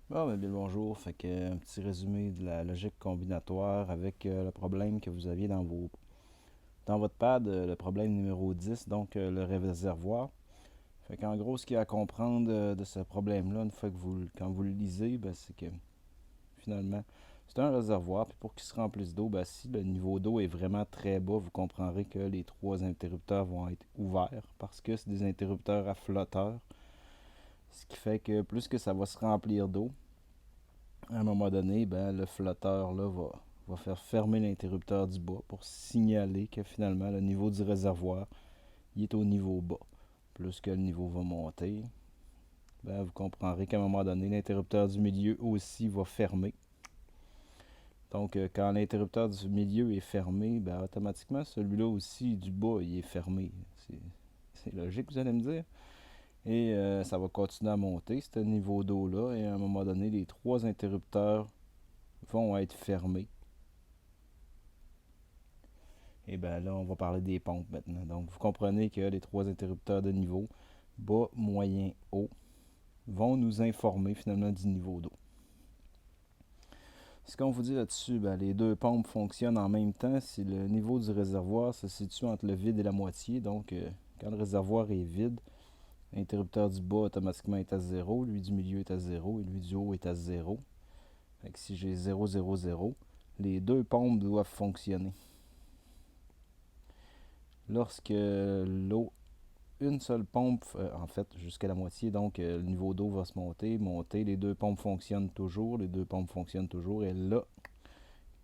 Bon, bien le bonjour. Fait que un petit résumé de la logique combinatoire avec le problème que vous aviez dans votre pad, le problème numéro 10, donc le réservoir. Fait qu'en gros, ce qu'il y a à comprendre de ce problème-là, une fois que quand vous le lisez, ben, c'est que finalement, c'est un réservoir. Puis pour qu'il se remplisse d'eau, ben, si le niveau d'eau est vraiment très bas, vous comprendrez que les trois interrupteurs vont être ouverts parce que c'est des interrupteurs à flotteurs. Ce qui fait que plus que ça va se remplir d'eau, à un moment donné, ben, le flotteur là, va faire fermer l'interrupteur du bas pour signaler que finalement le niveau du réservoir il est au niveau bas. Plus que le niveau va monter, ben, vous comprendrez qu'à un moment donné, l'interrupteur du milieu aussi va fermer. Donc, quand l'interrupteur du milieu est fermé, ben, automatiquement, celui-là aussi du bas, il est fermé. C'est logique, vous allez me dire. Et ça va continuer à monter, ce niveau d'eau-là. Et à un moment donné, les trois interrupteurs vont être fermés. Et bien là, on va parler des pompes maintenant. Donc, vous comprenez que les trois interrupteurs de niveau, bas, moyen, haut, vont nous informer finalement du niveau d'eau. Ce qu'on vous dit là-dessus, ben, les deux pompes fonctionnent en même temps si le niveau du réservoir se situe entre le vide et la moitié. Donc, quand le réservoir est vide, l'interrupteur du bas automatiquement est à 0, lui du milieu est à 0 et lui du haut est à 0. Fait que si j'ai 0, 0, 0, les deux pompes doivent fonctionner. Lorsque l'eau une seule pompe, en fait, jusqu'à la moitié, donc le niveau d'eau va se monter, les deux pompes fonctionnent toujours, et là,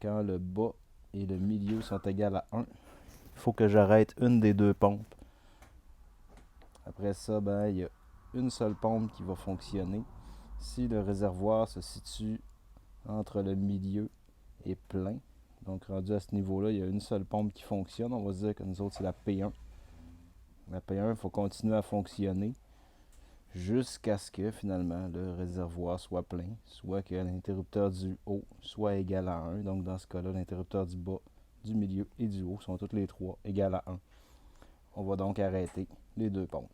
quand le bas et le milieu sont égaux à 1, il faut que j'arrête une des deux pompes. Après ça, ben, il y a une seule pompe qui va fonctionner. Si le réservoir se situe entre le milieu et plein, donc rendu à ce niveau-là, il y a une seule pompe qui fonctionne, on va dire que nous autres, c'est la P1. La P1, il faut continuer à fonctionner jusqu'à ce que finalement le réservoir soit plein, soit que l'interrupteur du haut soit égal à 1. Donc dans ce cas-là, l'interrupteur du bas, du milieu et du haut sont tous les trois égales à 1. On va donc arrêter les deux pompes.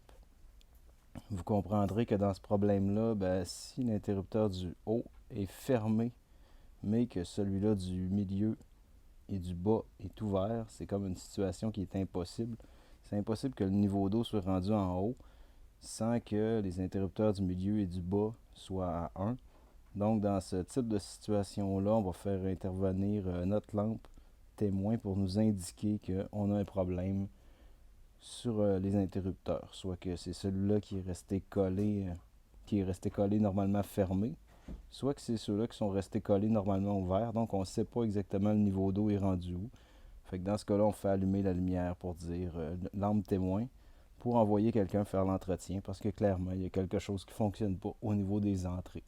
Vous comprendrez que dans ce problème-là, ben, si l'interrupteur du haut est fermé, mais que celui-là du milieu et du bas est ouvert, c'est comme une situation qui est impossible. C'est impossible que le niveau d'eau soit rendu en haut sans que les interrupteurs du milieu et du bas soient à 1. Donc, dans ce type de situation-là, on va faire intervenir notre lampe témoin pour nous indiquer qu'on a un problème sur les interrupteurs. Soit que c'est celui-là qui est resté collé normalement fermé, soit que c'est ceux-là qui sont restés collés normalement ouverts. Donc, on ne sait pas exactement le niveau d'eau est rendu où. Fait que dans ce cas-là, on fait allumer la lumière pour dire lampe témoin pour envoyer quelqu'un faire l'entretien parce que clairement, il y a quelque chose qui ne fonctionne pas au niveau des entrées.